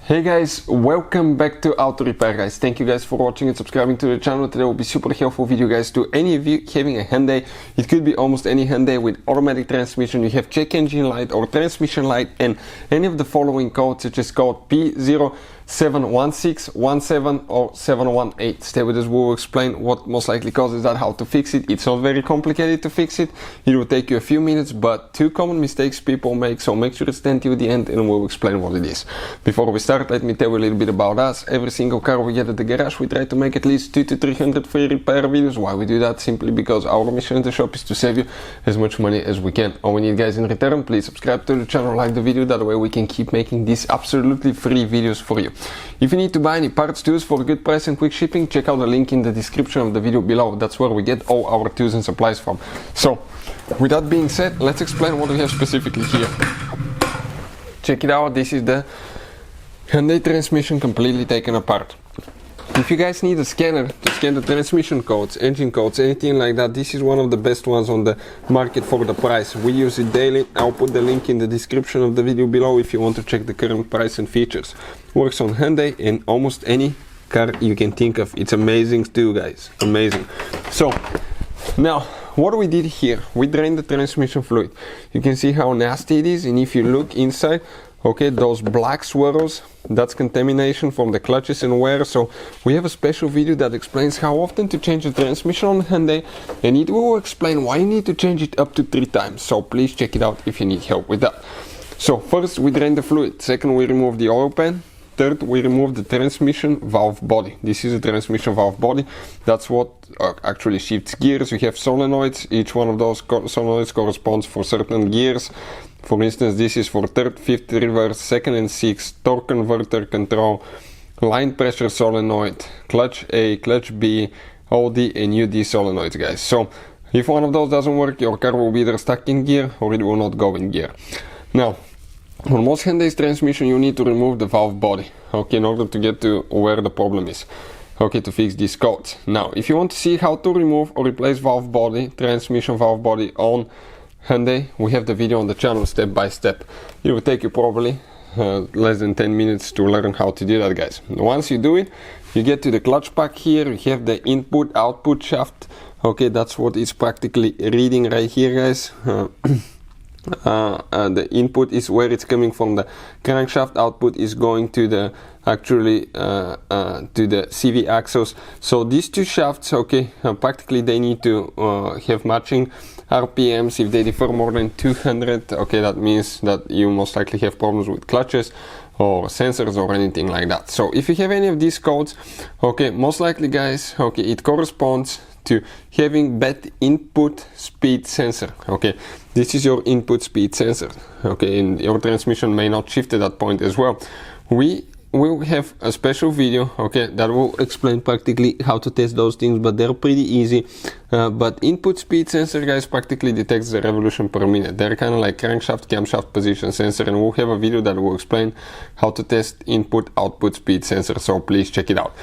Hey guys, welcome back to Auto Repair guys. Thank you guys for watching and subscribing to the channel. Today will be super helpful video guys to any of you having a Hyundai. It could be almost any Hyundai with automatic transmission. You have check engine light or transmission light and any of the following codes such as code P0716 17 or 718. Stay with us, we will explain what most likely causes that, how to fix it. It's not very complicated to fix it. It will take you a few minutes, but two common mistakes people make, so make sure to stand till the end and we'll explain what it is. Before we start, let me tell you a little bit about us. Every single car we get at the garage, we try to make at least 200 to 300 free repair videos. Why we do that? Simply because our mission in the shop is to save you as much money as we can. All we need guys in return, please subscribe to the channel, like the video, that way we can keep making these absolutely free videos for you. If you need to buy any parts tools for a good price and quick shipping, check out the link in the description of the video below. That's where we get all our tools and supplies from. So, with that being said, let's explain what we have specifically here. Check it out, this is the Hyundai transmission completely taken apart. If you guys need a scanner to scan the transmission codes, engine codes, anything like that, this is one of the best ones on the market for the price. We use it daily. I'll put the link in the description of the video below if you want to check the current price and features. Works on Hyundai and almost any car you can think of. It's amazing too guys, amazing. So now what we did here, we drained the transmission fluid. You can see how nasty it is, and if you look inside, okay, those black swirls, that's contamination from the clutches and wear. So we have a special video that explains how often to change the transmission on Hyundai, and it will explain why you need to change it up to 3 times. So please check it out if you need help with that. So first we drain the fluid, second we remove the oil pan, third we remove the transmission valve body. This is a transmission valve body. That's what actually shifts gears. You have solenoids. Each one of those solenoids corresponds for certain gears. For instance, this is for third, fifth, reverse, second and sixth, torque converter control, line pressure solenoid, clutch A, clutch B, OD and UD solenoids guys. So if one of those doesn't work, your car will be either stuck in gear or it will not go in gear. Now, on most Hyundai's transmission you need to remove the valve body, okay, in order to get to where the problem is, okay, to fix these codes. Now, if you want to see how to remove or replace valve body, transmission valve body on Hyundai, we have the video on the channel step by step. It will take you probably less than 10 minutes to learn how to do that guys. Once you do it, you get to the clutch pack here, you have the input output shaft, okay, that's what it's practically reading right here guys. The input is where it's coming from the crankshaft, output is going to the actually to the CV axles. So these two shafts, okay, practically they need to have matching RPMs. If they differ more than 200, okay, that means that you most likely have problems with clutches or sensors or anything like that. So if you have any of these codes, okay, most likely guys, okay, it corresponds to having bad input speed sensor. Okay, this is your input speed sensor, okay, and your transmission may not shift at that point as well. We will have a special video, okay, that will explain practically how to test those things, but they're pretty easy. But input speed sensor guys practically detects the revolution per minute. They're kind of like crankshaft, camshaft position sensor, and we'll have a video that will explain how to test input output speed sensor, so please check it out.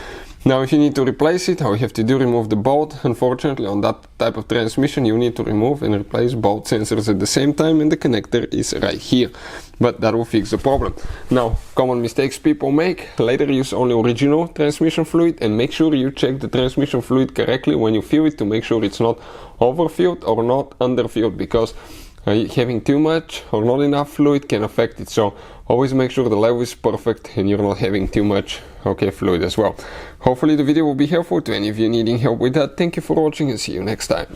Now if you need to replace it, all you have to do, remove the bolt. Unfortunately on that type of transmission you need to remove and replace both sensors at the same time, and the connector is right here, but that will fix the problem. Now, common mistakes people make: later use only original transmission fluid, and make sure you check the transmission fluid correctly when you fill it to make sure it's not overfilled or not underfilled, because having too much or not enough fluid can affect it. So always make sure the level is perfect and you're not having too much, okay, fluid as well. Hopefully the video will be helpful to any of you needing help with that. Thank you for watching and see you next time.